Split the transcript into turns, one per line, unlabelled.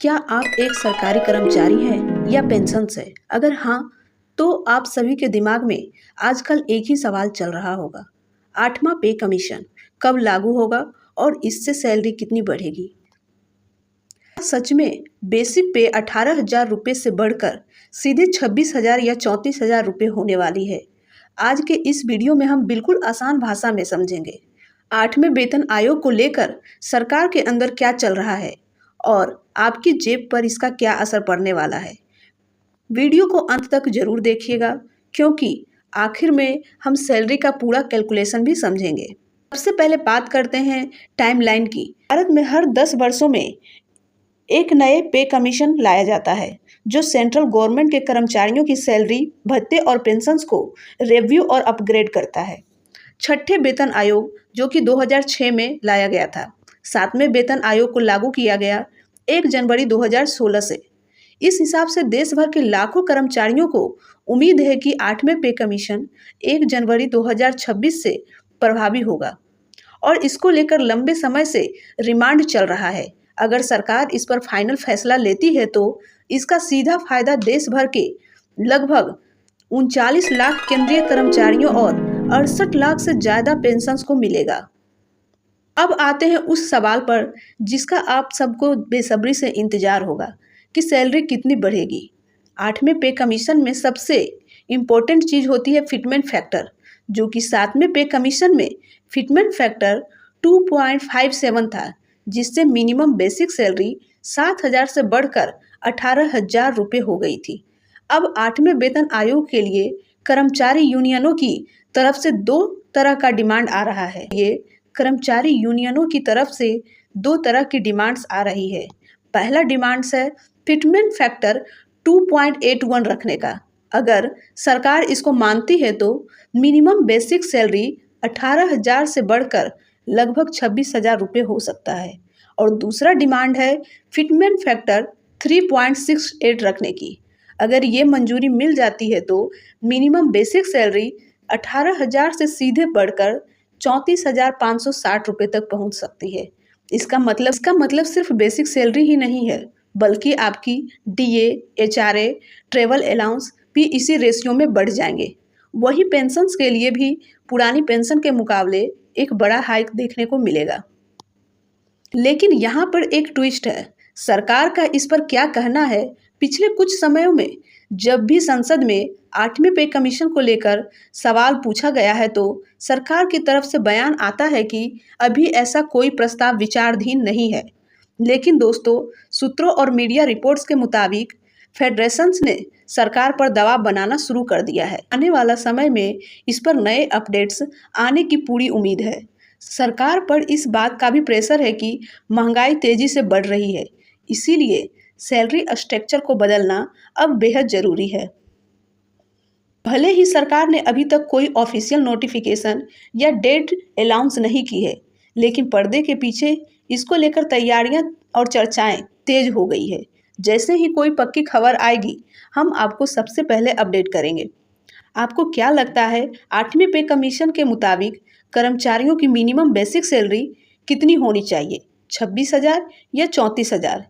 क्या आप एक सरकारी कर्मचारी हैं या पेंशन से? अगर हाँ, तो आप सभी के दिमाग में आजकल एक ही सवाल चल रहा होगा। 8वां पे कमीशन कब लागू होगा और इससे सैलरी कितनी बढ़ेगी? सच में बेसिक पे 18,000 रुपये से बढ़कर सीधे 26,000 या 34,000 रुपये होने वाली है। आज के इस वीडियो में हम बिल्कुल आसान भाषा में समझेंगे 8वें वेतन आयोग को लेकर सरकार के अंदर क्या चल रहा है और आपकी जेब पर इसका क्या असर पड़ने वाला है। वीडियो को अंत तक जरूर देखिएगा क्योंकि आखिर में हम सैलरी का पूरा कैलकुलेशन भी समझेंगे। सबसे पहले बात करते हैं टाइमलाइन की। भारत में हर 10 वर्षों में एक नए पे कमीशन लाया जाता है जो सेंट्रल गवर्नमेंट के कर्मचारियों की सैलरी, भत्ते और पेंशन्स को रिव्यू और अपग्रेड करता है। छठे वेतन आयोग जो कि 2006 में लाया गया था। 7वें वेतन आयोग को लागू किया गया 1 जनवरी 2016 से। इस हिसाब से देश भर के लाखों कर्मचारियों को उम्मीद है कि 8वें पे कमीशन 1 जनवरी 2026 से प्रभावी होगा और इसको लेकर लंबे समय से रिमांड चल रहा है। अगर सरकार इस पर फाइनल फैसला लेती है तो इसका सीधा फायदा देश भर के लगभग 39 लाख केंद्रीय कर्मचारियों और 68 लाख से ज़्यादा पेंशन्स को मिलेगा। अब आते हैं उस सवाल पर जिसका आप सबको बेसब्री से इंतजार होगा कि सैलरी कितनी बढ़ेगी। 8वें पे कमीशन में सबसे इम्पोर्टेंट चीज़ होती है फिटमेंट फैक्टर, जो कि 7वें पे कमीशन में फिटमेंट फैक्टर 2.57 था, जिससे मिनिमम बेसिक सैलरी 7,000 से बढ़कर 18,000 रुपये हो गई थी। अब 8वें वेतन आयोग के लिए कर्मचारी यूनियनों की तरफ से दो तरह का डिमांड आ रहा है। ये कर्मचारी यूनियनों की तरफ से दो तरह की डिमांड्स आ रही है। पहला डिमांड्स है फिटमेंट फैक्टर 2.81 रखने का। अगर सरकार इसको मानती है तो मिनिमम बेसिक सैलरी 18,000 से बढ़कर लगभग 26,000 रुपये हो सकता है। और दूसरा डिमांड है फिटमेंट फैक्टर 3.68 रखने की। अगर ये मंजूरी मिल जाती है तो मिनिमम बेसिक सैलरी 18,000 से सीधे बढ़कर 34,560 रुपये तक पहुंच सकती है। इसका मतलब सिर्फ बेसिक सैलरी ही नहीं है, बल्कि आपकी डीए, एचआरए, ट्रेवल अलाउंस भी इसी रेशियो में बढ़ जाएंगे। वही पेंशन्स के लिए भी पुरानी पेंशन के मुकाबले एक बड़ा हाइक देखने को मिलेगा। लेकिन यहाँ पर एक ट्विस्ट है। सरकार का इस पर क्या कहना है? पिछले कुछ समयों में जब भी संसद में 8वें पे कमीशन को लेकर सवाल पूछा गया है तो सरकार की तरफ से बयान आता है कि अभी ऐसा कोई प्रस्ताव विचाराधीन नहीं है। लेकिन दोस्तों, सूत्रों और मीडिया रिपोर्ट्स के मुताबिक फेडरेशंस ने सरकार पर दबाव बनाना शुरू कर दिया है। आने वाला समय में इस पर नए अपडेट्स आने की पूरी उम्मीद है। सरकार पर इस बात का भी प्रेशर है कि महंगाई तेजी से बढ़ रही है, इसीलिए सैलरी स्ट्रक्चर को बदलना अब बेहद ज़रूरी है। भले ही सरकार ने अभी तक कोई ऑफिशियल नोटिफिकेशन या डेट अनाउंस नहीं की है, लेकिन पर्दे के पीछे इसको लेकर तैयारियां और चर्चाएं तेज हो गई है। जैसे ही कोई पक्की खबर आएगी, हम आपको सबसे पहले अपडेट करेंगे। आपको क्या लगता है 8वें पे कमीशन के मुताबिक कर्मचारियों की मिनिमम बेसिक सैलरी कितनी होनी चाहिए? 26,000 या 34,000?